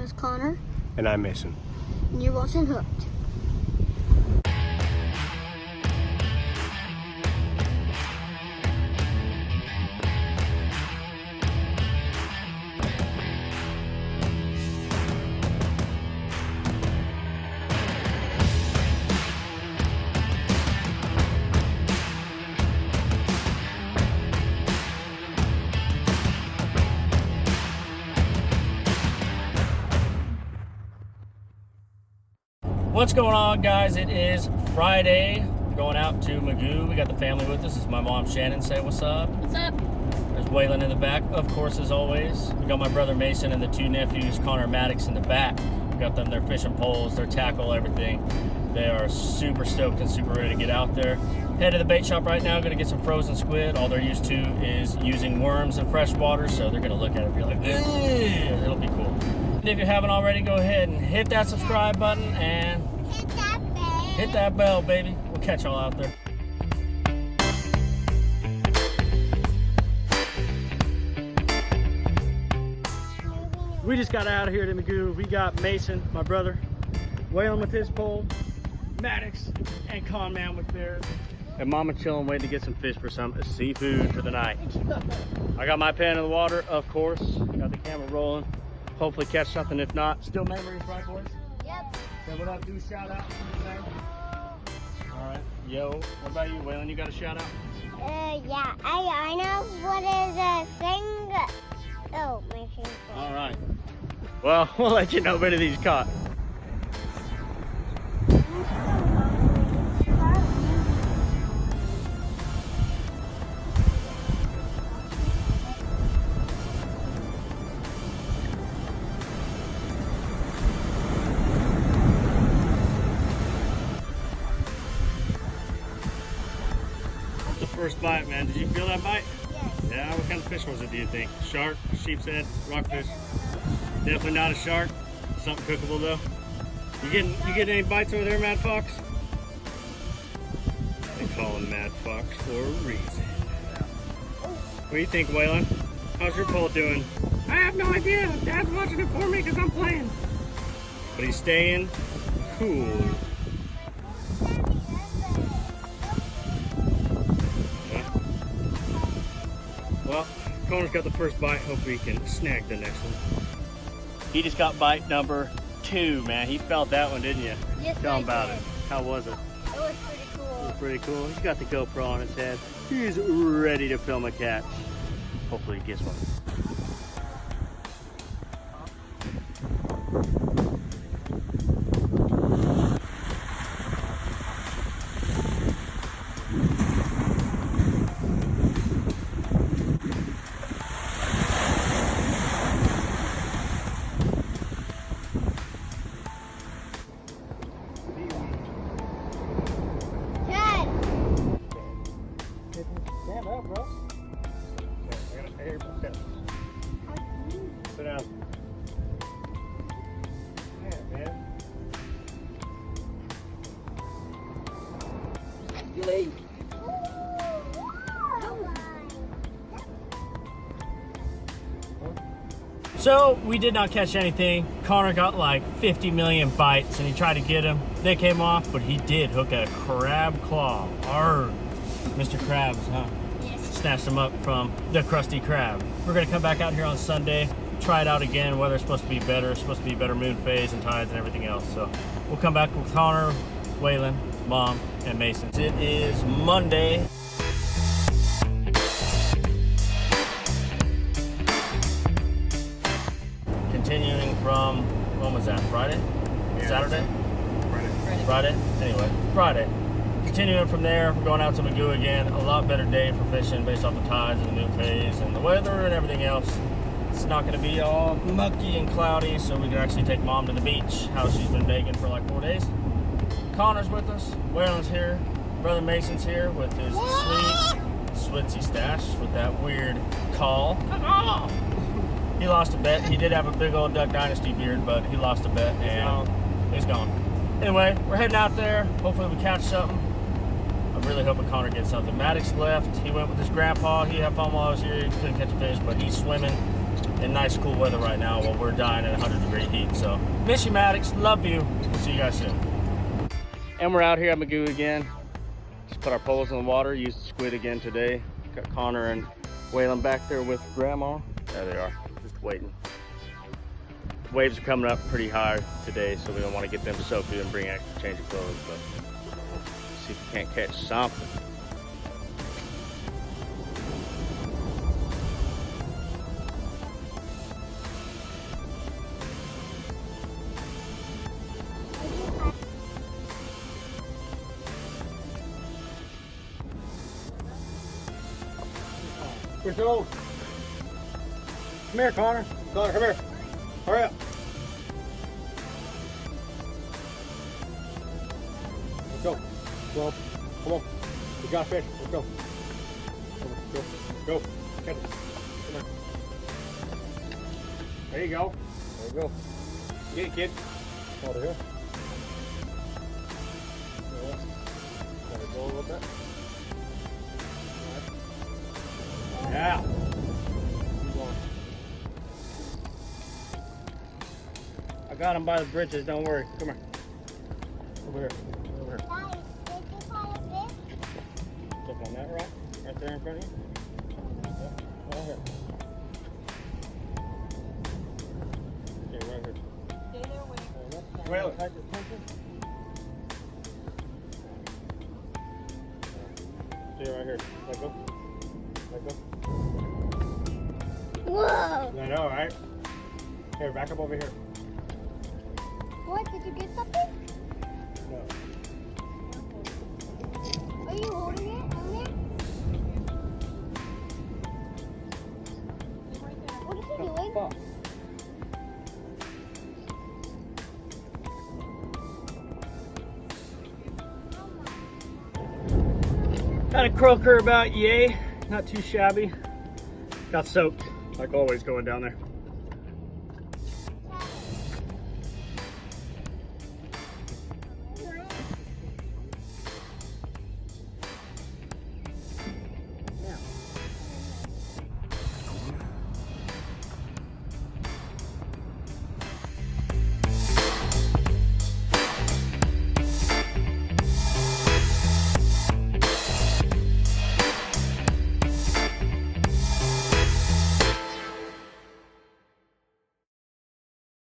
is Connor. And I'm Mason. And you're watching Hooked. What's going on, guys? It is Friday. We're going out to Mugu. We got the family with us. This is my mom, Shannon. Say what's up. What's up? There's Waylon in the back, of course, as always. We got my brother Mason and the two nephews, Connor and Maddox, in the back. We got them their fishing poles, their tackle, everything. They are super stoked and super ready to get out there. Head to the bait shop right now. Going to get some frozen squid. All they're used to is using worms and fresh water, so they're going to look at it and be like, "Ugh." It'll be cool. And if you haven't already, go ahead and hit that subscribe button and hit that bell, baby. We'll catch y'all out there. We just got out of here to Mugu. We got Mason, my brother, Waylon with his pole, Maddox, and Con Man with theirs. And Mama chilling, waiting to get some fish for some seafood for the night. I got my pan in the water, of course. Got the camera rolling. Hopefully catch something. If not, still memories, right, boys? Yep. Then what I'll do, shout out. All right. Yo, what about you, Waylon? You got a shout out? Yeah. I know what is a thing. Oh, my finger. All right. Well, we'll let you know if any of these caught. First bite, man. Did you feel that bite? Yes. Yeah, what kind of fish was it, do you think? Shark, sheep's head, rockfish? Definitely not a shark. Something cookable though. You getting any bites over there, Mad Fox? They call him Mad Fox for a reason. What do you think, Waylon? How's your pole doing? I have no idea. Dad's watching it for me because I'm playing. But he's staying cool. Well, Connor's got the first bite. Hopefully he can snag the next one. He just got bite number 2, man. He felt that one, didn't you? Yes, Tell him I about did. it. How was it? It was pretty cool. It was pretty cool. He's got the GoPro on his head. He's ready to film a catch. Hopefully he gets one. Stand up, bro. I gotta air my steps. Sit down. Yeah, man. You late. So we did not catch anything. Connor got like 50 million bites and he tried to get them. They came off, but he did hook a crab claw. Arr. Mr. Krabs, huh? Yes. Snatched him up from the Krusty Krab. We're gonna come back out here on Sunday, try it out again. Weather's supposed to be better. It's supposed to be better moon phase and tides and everything else. So we'll come back with Connor, Waylon, Mom, and Mason. It is Monday. Continuing from, when was that, Friday? Yeah, Saturday? Friday. Anyway, Friday. Continuing from there, we're going out to Mugu again. A lot better day for fishing based off the tides and the moon phase and the weather and everything else. It's not going to be all mucky and cloudy, so we can actually take Mom to the beach. How she's been begging for like 4 days. Connor's with us. Waylon's here. Brother Mason's here with his sweet Switzy stash with that weird call. He lost a bet. He did have a big old Duck Dynasty beard, but he lost a bet and he's gone. Anyway, we're heading out there. Hopefully we catch something. I'm really hoping Connor gets something. Maddox left. He went with his grandpa. He had fun while I was here. He couldn't catch a fish, but he's swimming. in nice cool weather right now while we're dying in 100-degree heat. So miss you, Maddox. Love you. We'll see you guys soon. And we're out here at Mugu again. Just put our poles in the water. Used the squid again today. Got Connor and Waylon back there with Grandma. There they are, just waiting. Waves are coming up pretty high today, so we don't want to get them soaked. We didn't bring extra change of clothes, but see if we can't catch something. Where's those? Come here, Connor. Connor, come here. Hurry up. Let's go. Well, come on. We got fish. Let's go. Go. Go. Catch it. Come here. There you go. There you go. Get it, kid. Over here. Let it go a little bit. Yeah. Keep going. I got him by the bridges, don't worry. Come here. Over here. Over here. Guys, did you call it fish? Step on that rock. Right there in front of you. Yep. Right here. Okay, right here. Stay there, wait. Whale, tight your attention. Stay right here. Let go. Let go. Whoa! I know, right? Here, back up over here. What? Did you get something? No. Are you holding it on there? What is he doing? Fuck. Got a croaker about yay. Not too shabby. Got soaked, like always going down there.